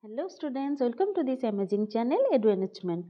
Hello students, welcome to this amazing channel Edu Enrichment.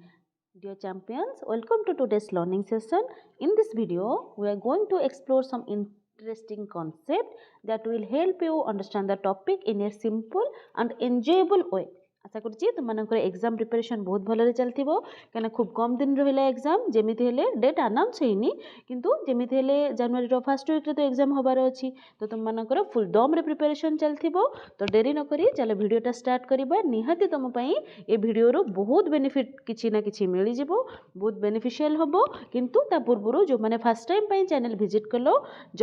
Dear champions, welcome to today's learning session. In this video, we are going to explore some interesting concept that will help you understand the topic in a simple and enjoyable way. आशा करुच्ची तुम exam preparation बहुत भल चलती कहीं खूब कम दिन रहा exam जमी date announce होनी किंतु जमी जनवरी फर्स्ट वीक तो एग्जाम होबार अच्छी तो तुम मानकर फुल दम रे प्रिपरेशन चलती तो डेरी नक चलो भिडटा स्टार्ट करवा निहाती तुमपाई ये भिडर बहुत बेनिफिट किसी ना कि मिल जाव बहुत बेनिफिशियल हम किंतु ता पूर्व जो मैंने फर्स्ट टाइम चैनल विजिट कल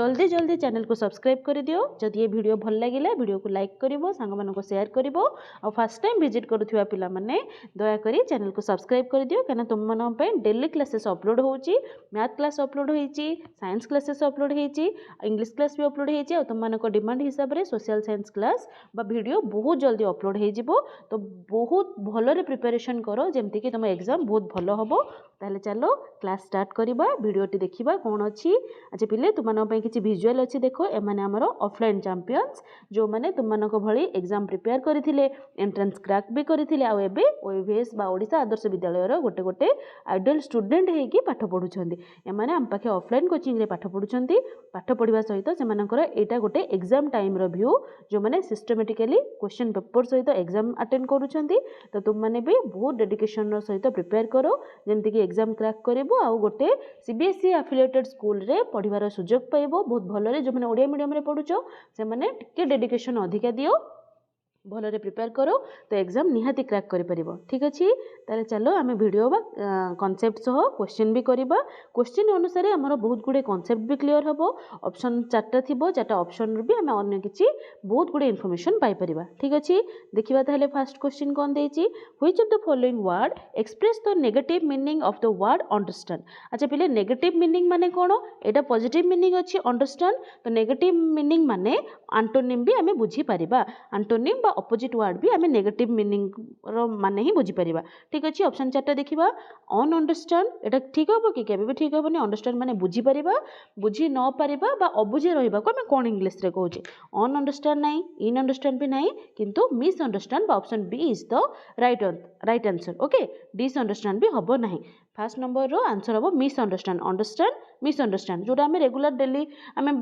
जल्दी जल्दी चैनल को सब्सक्राइब कर दियो जदि ये वीडियो भल लगे वीडियो को लाइक कर सांग मान शेयर कर फर्स्ट टाइम विजिट करुवा पिला माने दयाकोरी चैनल को सब्सक्राइब कर दियो कहना तुम मन डेली क्लासेस अपलोड होची मैथ क्लास अपलोड होईची साइंस क्लासेस अपलोड होईची इंग्लिश क्लास भी अपलोड होईची तुम मान डिमांड हिसाब रे सोशल साइंस क्लास बा वीडियो बहुत जल्दी अपलोड हो जिवो तो बहुत भलरे प्रिपरेशन करो जेमती कि तुम एग्जाम बहुत भल हम ताले चलो क्लास स्टार्ट करवा वीडियोटी देखिबा कोन अछि अच्छा पिले तुम मन पई किछि विजुअल अछि देखो ए माने हमरो ऑफलाइन चैंपियंस जो माने तुम मन को भली एग्जाम प्रिपेयर करिथिले एंट्रेंस क्रैक भी करथिले आ एबे ओएवीएस बा ओडिशा आदर्श विद्यालय रो गोटे गोटे आइडल स्टूडेंट हे कि पाठ पढुछंती ए माने हम पाखे ऑफलाइन कोचिंग रे पाठ पढुछंती पाठ पढिबा सहित से मानकर एटा गोटे एग्जाम टाइम रो व्यू जो माने सिस्टमैटिकली क्वेश्चन पेपर सहित एग्जाम अटेंड करूछंती तो तुम माने भी बहुत डेडिकेशन रो सहित प्रिपेयर करो जेमति कि एग्जाम क्रैक करबो आ गोटे सीबीएसई एफिलिएटेड स्कूल रे पढिबार सुयोग पाइबो बहुत भलरे जो माने ओडिया मीडियम रे पढुछो से माने टिके डेडिकेशन अधिका दियो भलरे प्रिपेयर करो तो एग्जाम निहाती क्रैक करि परिबो ठीक अछि ताले चलो आमे वीडियो बा कांसेप्ट सह क्वेश्चन भी करबा क्वेश्चन अनुसार हमर बहुत गुडे कांसेप्ट भी क्लियर हबो ऑप्शन चारटा थिबो चारटा ऑप्शन भी आमे अन्य किछि बहुत गुडे इंफॉर्मेशन पाई परिबा ठीक अछि देखिबा ताले फर्स्ट क्वेश्चन कोन देछि which of the following word express the negative meaning of the word understand अच्छा पहिले नेगेटिव मीनिंग माने कोन एटा पॉजिटिव मीनिंग अछि अंडरस्टैंड तो नेगेटिव मीनिंग माने एंटोनिम भी आमे बुझी परिबा एंटोनिम बा ऑपोजिट वर्ड भी आमे नेगेटिव मीनिंग रो माने ही बुझी परिबा ठीक अछि ऑप्शन चारटा देखिबा अन अंडरस्टैंड एटा ठीक होबो कि केबे भी ठीक होबोनी अंडरस्टैंड माने बुझी परिबा बुझी न परिबा बा अबुझे रहिबा को आमे कोन इंग्लिश रे कहूचे अन अंडरस्टैंड नाही इन अंडरस्टैंड भी नाही किंतु मिस अंडरस्टैंड बा option B is the right answer okay this understand भी होबो नाही फर्स्ट नंबर रो आंसर होबो misunderstand understand misunderstand जोटा आमे रेगुलर डेली आमे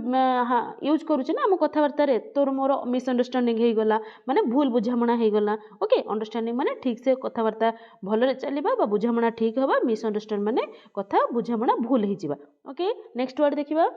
यूज करूचे ना हम कथावार्ता रे तोर मोर मिस अंडरस्टैंडिंग हे गला माने भूल बुझामणा हे गला ओके अंडरस्टैंडिंग माने ठीक से कथावार्ता भलरे चलीबा बा बुझामणा ठीक हबा मिस अंडरस्टैंड माने कथा बुझामणा भूल हे जिबा ओके नेक्स्ट वर्ड देखिबा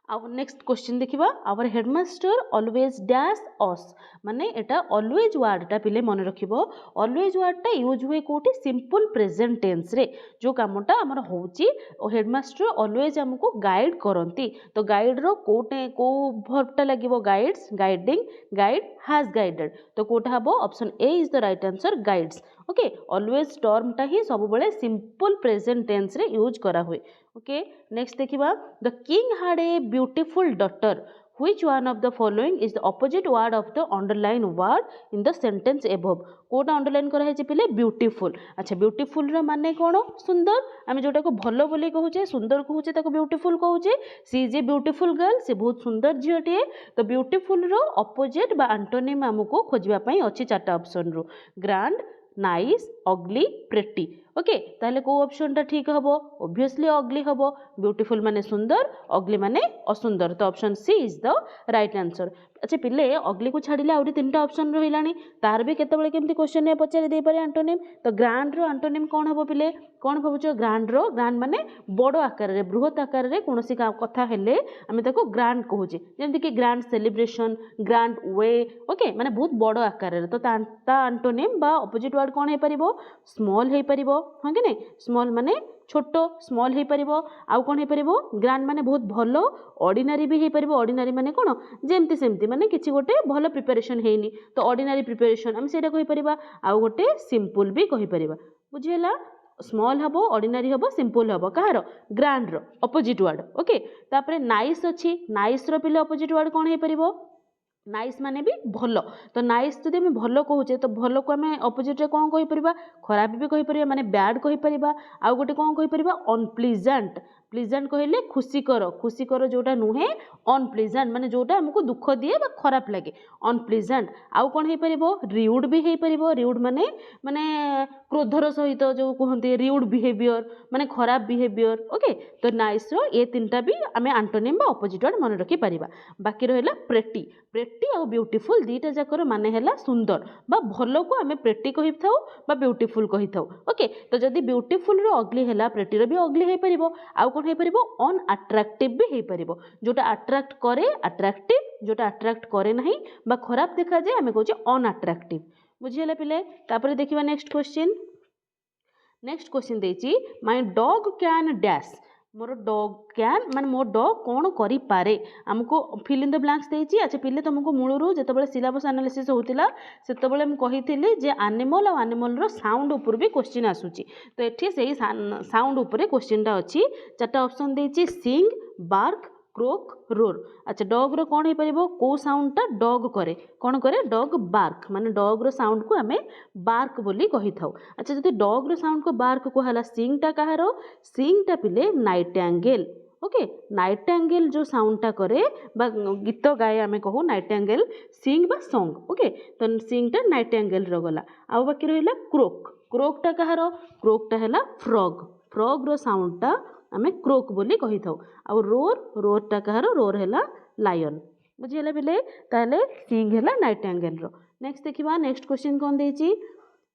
आवर नेक्स्ट क्वेश्चन देखिबा आवर हेडमास्टर ऑलवेज डैश अस माने एटा ऑलवेज वर्ड टा पिले मन रखिबो ऑलवेज वर्ड टा यूज हुए कोठी सिंपल प्रेजेंट टेंस रे जो कामटा हमर होउची हेडमास्टर ऑलवेज हमको गाइड करंती तो गाइड रो कोटे को वर्ब टा लागिबो guides guiding guide has guided तो कोटा हबो option A is the right answer guides okay always term टा ही सब बेले सिंपल प्रेजेंट टेंस रे यूज करा हुए ओके नेक्स्ट देखिबा the king had a beautiful daughter which one of the following is the opposite word of the underlined word in the sentence above कोटा underline करा है पिले ब्यूटीफुल अच्छा beautiful रो माने कोन सुंदर आमे जोटा को भलो बोली कहूचे सुंदर कहूचे ताको ब्यूटीफुल कहूचे she is a beautiful girl से बहुत सुंदर झियोटे तो ब्यूटीफुल रो ऑपोजिट बा एंटोनिम हमको खोजबा पई अछि चारटा ऑप्शन रो grand nice ugly pretty okay ताहले को ऑप्शन टा ठीक हबो ऑब्वियसली अगली हबो ब्यूटीफुल माने सुंदर अगली माने असुंदर तो option C is the right answer अच्छा पिले अगली को छाड़िले आउरी तीनटा ऑप्शन रहिलानी तार भी केतेबेले केमती क्वेश्चन रे पचारि दे पारे एंटोनिम तो ग्रैंड रो एंटोनिम कोन हबो पिले कोन भाबुचो ग्रैंड माने बड़ आकार रे बृहत आकार रे कोनोसी कथा हेले आमे ताको ग्रैंड कहूचे जेमति कि grand celebration grand way okay माने बहुत बड़ आकार रे तो ता एंटोनिम बा ऑपोजिट वर्ड कोन हे परिबो स्मॉल हे परिबो हां कि नै स्मॉल माने छोटो स्मॉल हे परिबो आउ कोन हे परिबो ग्रैंड माने बहुत भलो ऑर्डिनरी भी हे परिबो ऑर्डिनरी माने कोन जेमति सेमति माने किछि गोटे भलो प्रिपरेशन हेनी तो ऑर्डिनरी प्रिपरेशन हम सेटा कहि परिबा आउ गोटे सिंपल भी कहि परिबा बुझियला स्मॉल हबो ऑर्डिनरी हबो सिंपल हबो कहारो ग्रैंड रो ऑपोजिट वर्ड ओके तापरे नाइस अछि नाइस रो पिले ऑपोजिट वर्ड कोन हे परिबो नाइस माने भी भलो तो नाइस जदि आम भलो कहूचे तो भलो को आम अपोजिट रे कौन कहि परिबा खराब भी कहि परिबा माने बैड कहि परिबा आ गोटे कौन कहि परिबा अनप्लीजेंट प्लीजेंट कहले खुशीकर जोटा नुहे अनप्लीजेंट माने जोटा हमको दुख दिए बा खराब लगे अनप्लीजेंट। आउ कौन हो पार रिउड भी हो पार रिउड माने माने क्रोधर सहित जो कहते रिउड बिहेवियर माने खराब बिहेवियर। ओके तो नाइस रो ये तीनटा भी आम आंटोनिम बा अपोजिट वर्ड मन रखी पारिबा। बाकी रहा प्रेटी प्रेटी और ब्यूटीफुल दीटा जाकर माने है सुंदर बा भल को आम प्रेटी कही था बा ब्यूटीफुल कही था। ओके तो जदि ब्यूटीफुल रो अग्ली है प्रेटी भी अग्ली हो पार आउ कौन हो पार अनअट्राक्टिव भी हो पार जोटा अट्राक्ट करे अट्राक्टिव जोटा अट्राक्ट करे नहीं बा खराब देखा जाए आम कहे अनअट्राक्टिव। बुझीगला पिले तापर देखिबा नेक्स्ट क्वेश्चन देछि my dog can dash more dog can मान मो डॉग कौन करि पारे हमको फिल इन द ब्लैंक्स देछि। अच्छा पिले तुमको मूलरू जेतबेले सिलेबस एनालिसिस होतिला सेतबेले हम कहिथिली जे एनिमल और एनिमल रो साउंड ऊपर भी क्वेश्चन आसुची तो एठी सेही साउंड ऊपर क्वेश्चन टा अछि। चारटा ऑप्शन देछि सिंग बार्क क्रोक रोर। अच्छा डॉग रो कौन हो पार कौ साउंड टा डॉग करे कौन करे डॉग बार्क माने डॉग रो साउंड को आमे बार्क बोली कही था। अच्छा जदि डॉग रो साउंड को बार्क कहला सिंग टा कहारो सिंग टा पिले नाइटेंगेल। ओके नाइटेंगेल जो साउंड टा करे बा गीत गाए आमे कहू नाइटेंगेल सिंग बा सॉन्ग। ओके तो सिंग टा नाइटेंगेल रो गला। आ बाकी रहिला क्रोक क्रोक टा कहारो क्रोक टा हैला फ्रॉग फ्रॉग रो साउंड टा आमे क्रोक बोली कही था। आ रोर रोर टा कहारो रोर हैला लायन। बुझीगला पिले ताले सिंग हैला नाइटेंगेल रो। नेक्स्ट देखिबा नेक्स्ट क्वेश्चन कोन देछि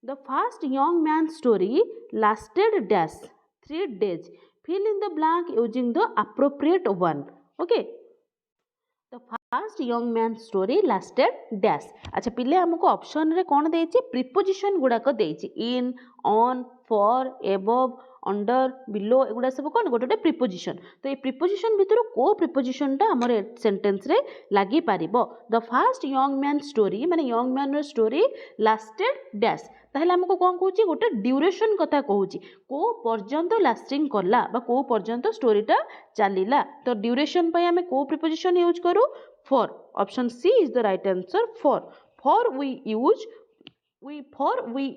the first young man story lasted dash 3 days fill in the blank using the appropriate one. Okay the first young man story lasted dash। अच्छा पिले हमको ऑप्शन रे कौन देछि प्रीपोजिशन गुडाक देछि in on for above under below एगुड़ा सब कौन गोटे प्रीपोजिशन तो ये प्रीपोजिशन भितर को प्रीपोजिशन टा हमर सेंटेंस रे लागी पारिबो। The first young man story माने यंग मैन रो स्टोरी लास्टेड डैश ताहले हमको कौन कहूची गोटे ड्यूरेशन कथा कहूची को पर्यंत लास्टिंग करला बा को पर्यंत स्टोरी टा चलीला तो ड्यूरेशन पय हमें को प्रीपोजिशन यूज करू for. Option C is the right answer for we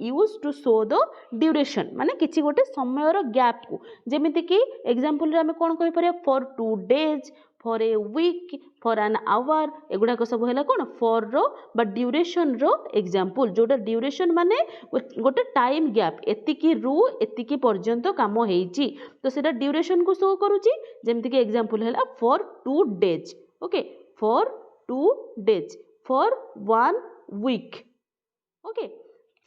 use to show the duration माने किछि गोटे समय रो गैप को जेमिति कि एग्जांपल रे हमें कोन कहि परिया for 2 days for a week for an hour एगुड़ा सब है कौन फॉर रो बा ड्यूरेशन रो एग्जांपल जोटा ड्यूरेशन माने गोटे टाइम गैप एतिकी रु एतिकी पर्यंत काम होईची तो सेटा ड्यूरेशन को शो करूची जेमति कि एग्जांपल है for 2 days। Okay for 2 days for 1 week। Okay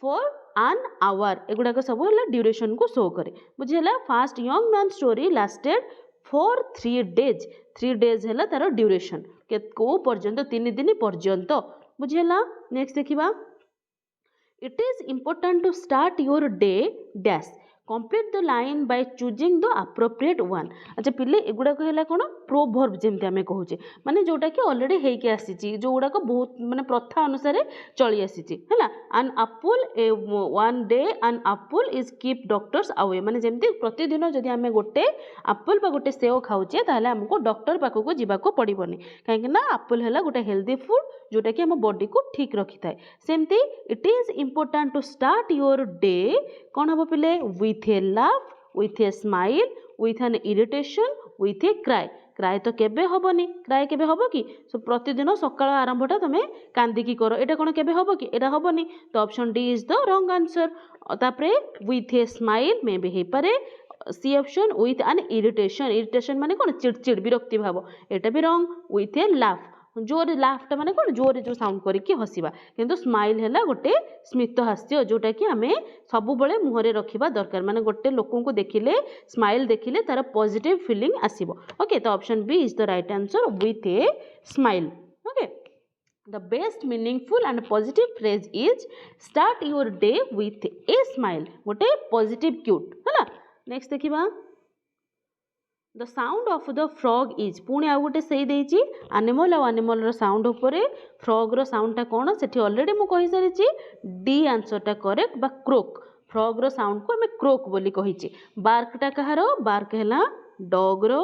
for an hour एगुड़ा सब है ड्यूरेशन को शो करे। बुझीगला first young man story lasted for 3 days 3 days है तार ड्यूरेशन के को पर्यंत 3 दिन पर्यंत। बुझीगला नेक्स्ट देखिबा it is important to start your day dash complete the line by choosing the appropriate one. अच्छा पिले एगुड़ा है कौन प्रोवर्ब जमती आम कहूचे माने जोटा कि ऑलरेडी होके आसी जो गुड़ाक बहुत माने प्रथा अनुसार चली आसी है an apple one day an apple is keep doctors away माने जमती प्रतिदिन जदि आम गोटे एप्पल बा गोटे सेव खाऊचे ताहले हमको डॉक्टर पाखक जावाक पड़बनी कहीं एप्पल है गोटे हेल्दी फूड जोटा कि आम बॉडी को ठीक रखी थाए। सेमती it is important to start your day कौन हम पिले with a laugh with a smile with an irritation with a cry। Cry तो केबे हबनी क्राए केबे हबो कि सो प्रतिदिन सकाळ आरंभटा तमे कांदिकी करो एटा कोन केबे हबो कि एटा हबनी तो option D is the wrong answer. तापरे with a smile maybe हे पारे C option with an irritation माने कोन चिड़चिड़ विरक्ति भाव एटा भी रॉन्ग with a laugh जोर लाफ्टा माने कोन जोर जो साउंड करिकी हसिबा किंतु स्माइल हैला गोटे स्मित हास्य जोटा कि हमें सबु बळे मुहरे रखिबा दरकार माने गोटे लोकन को देखिले स्माइल देखिले तार पॉजिटिव फीलिंग आसीबो। ओके तो option B is the right answer with a smile. Okay the best meaningful and positive phrase is start your day with a smile गोटे पॉजिटिव क्यूट हैला। नेक्स्ट देखिबा the sound of the frog is पुणी आउ गोटे सही देछि animal आ animal रो साउंड उपरे फ्रॉग रो साउंड टा कोन सेठी ऑलरेडी मु कहि सारिछि डी आंसर टा करेक्ट बा क्रोक फ्रॉग रो साउंड को हमें क्रोक बोली कहिछि। बार्क टा कहारो बार्क हैला डॉग रो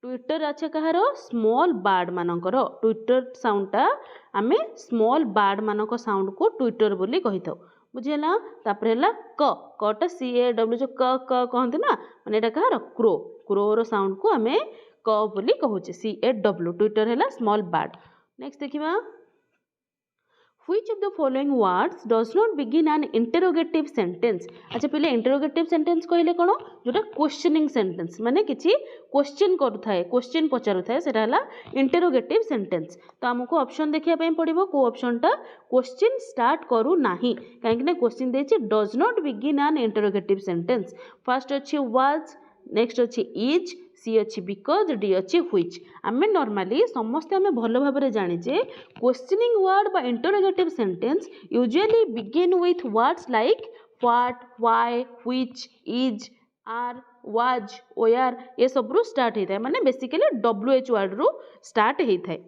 ट्विटर अच्छा कहारो स्मॉल बार्ड मानकर ट्विटर साउंड टा आमे स्मॉल बार्ड मानक साउंड को ट्विटर बोली कहिथौ। बुझिला तापर हैला क टा सी ए डब्ल्यू जो क कहंती ना माने एटा कहारो क्रो क्रो साउंड को आम क बोली कहूचे CAW ट्विटर है स्मॉल बर्ड। नेक्स्ट देखिबा Which of the following words does not begin an interrogative sentence? अच्छा पहले interrogative sentence कहले कोन जोटा questioning sentence माने किछि क्वेश्चन करूथाए क्वेश्चन पचारुथाए सेटा हला interrogative sentence। तो हमको ऑप्शन देखिया पई पड़िबो को ऑप्शन टा क्वेश्चन स्टार्ट करू नाही काहे कि क्वेश्चन देछि does not begin an interrogative sentence। First अछि was, नेक्स्ट अछि इज, सी अच्छी बिकज, डी अच्छी व्हिच। आम नॉर्मली समस्ते आम भल भाव जाचे क्वेश्चनिंग वर्ड बा interrogative sentence usually begin with words like what, why, which, is, are, was, where ये सब स्टार्ट होता है माने बेसिकली WH वर्ड रु स्टार्ट होता है।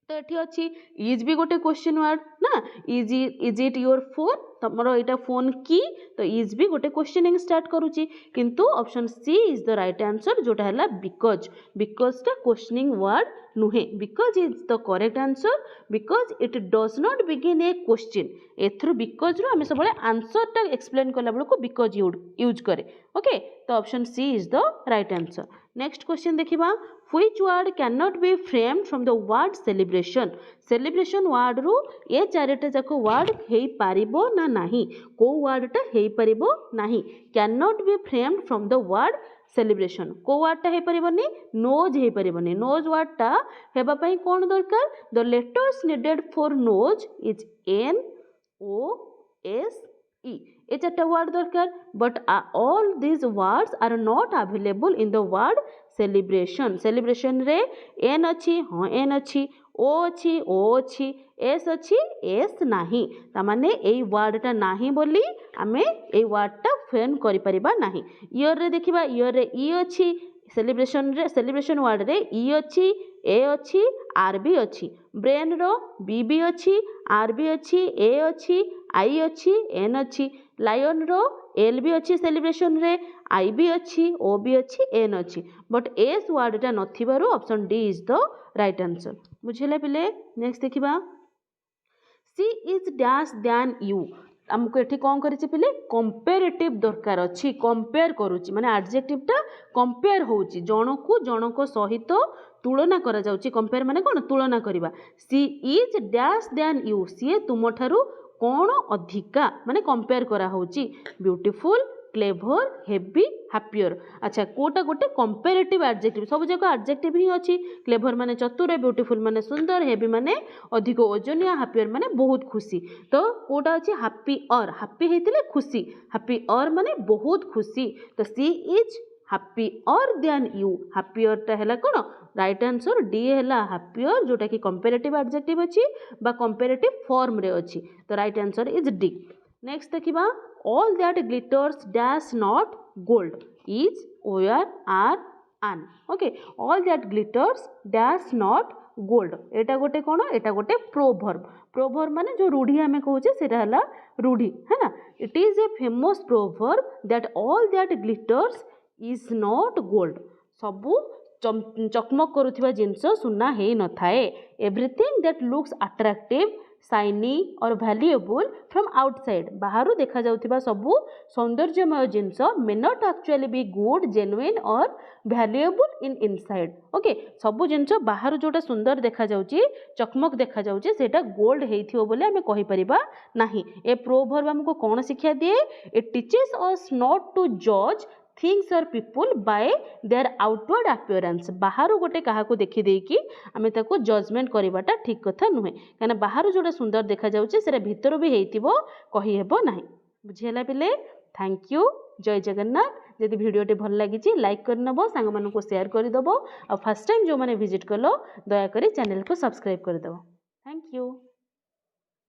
तो ये अच्छी इज भी गोटे क्वेश्चन वर्ड ना, इज इट योर फोन, तुम यहाँ फोन की, तो इज भी गोटे क्वेश्चनिंग स्टार्ट करुच्ची किंतु option C is the right answer जोटा है बिकज। बिकज टा क्वेश्चनिंग वर्ड नुहे, because is the correct answer because it does not begin a question. एथरू बिकज रू आम सब आंसर टा एक्सप्लेन कला बेलू बिकज यूज करे। ओके तो option C is the right answer. Next question देखिबा which word cannot be framed from the word celebration? celebration word रू ये चारिटा जाक word हेई पारिबो ना नाही, को word टा हेई पारिबो नाही। cannot be framed from the word celebration को word टा हेई पारिबोनी, nose हेई पारिबोनी। nose word टा हेबा पई कोन दरकार, the letters needed for nose is N O S E ये चारटा word दरकार but all these words are not available in the word celebration। celebration रे N अच्छी, हाँ N अच्छी, O अच्छी, O अच्छी, S अच्छी, S नाही, तामाने एई वर्ड टा नाही बोली आमे एई वर्ड टा फ्रेम करि परिबा नाही। ईयर रे देखिबा ईयर रे ई अच्छी, सेलिब्रेशन वर्ड रे ई अच्छी, ए अच्छी, आर भी अच्छी। ब्रेन रो बी भी अच्छी, आर भी अच्छी, ए अच्छी, आई अच्छी, एन अच्छी। लायन रो एल भी अच्छी सेलिब्रेशन रे, आई भी अच्छी, ओ भी अच्छी, एन अच्छी बट एस वर्ड टा नथिबारु option D is the right answer. बुझिले पिले। नेक्स्ट देखिबा she is dash than you. आमको एठी कौन करिछि पिले कंपैरेटिव दरकार अछि, कंपेयर करूछि माने एडजेक्टिव टा कंपेयर होउछि जनकु जनक सहित तुलना करा जाउछि। कंपेयर माने कोन तुलना करिबा। She is dash than you, she तुम ठारू कौन अधिका माने कंपेयर करा होउछि। Beautiful, clever, heavy, happier. अच्छा कोटा गोटे कंपैरेटिव एडजेक्टिव, सब जाक एडजेक्टिव ही अछि। क्लेभर माने चतुर, ब्यूटीफुल माने सुंदर, हेवी माने अधिक ओजनिया, हैप्पियर माने बहुत खुशी। तो कोटा अछि हैप्पी और, हैप्पी हेतिले खुशी, हैप्पी और माने बहुत खुशी। तो सी इज हैप्पी और देन यू, हैप्पियर टा हैला कोन राइट आंसर डी हैला हैप्पियर जोटा कि कंपैरेटिव एडजेक्टिव अछि बा कंपैरेटिव फॉर्म रे अछि। तो right answer is D. Next देखिबा all that glitters dash not gold is where are an। okay all that glitters dash not gold एटा गोटे कोन, एटा गोटे प्रोवर्ब। प्रोवर्ब माने जो रूढ़ी हमें कहूचे सेटा हला रूढ़ी है ना। It is a famous proverb that all that glitters is not gold। सबू चकमक करुथिबा जिंस सुना हे न थाए। Everything that looks attractive, shiny और वैल्यूएबल फ्रॉम आउटसाइड, बाहर देखा जाउथिबा सबू सौंदर्यमय जिंस may not actually be good, genuine और वैल्यूएबल इन इनसाइड। ओके सबू जिंस बाहर जोटा सुंदर देखा जाउची, चकमक देखा जाउची सेटा गोल्ड हेइथियो बोले हमें कहि परिबा नाही। ए प्रोवर्ब हमको कोन शिक्षा दिए, it teaches us not to जज थिंग्स और people by their outward appearance. बाहर गोटे क्या देखी देकी आमे ताको जजमेंट करवाटा ठीक कथा नुहे, कहीं बाहर जोटा सुंदर देखा जाउचे सेरा भितर भी हेइतिबो कहि हेबो नाही। बुझिला पिले। Thank you. जय जगन्नाथ। जदि वीडियोटे भल लगी लाइक करनबो, सांग मानको शेयर करदबो और फर्स्ट टाइम जो माने विजिट कलो दया करी चैनल को सब्सक्राइब करदबो। Thank you.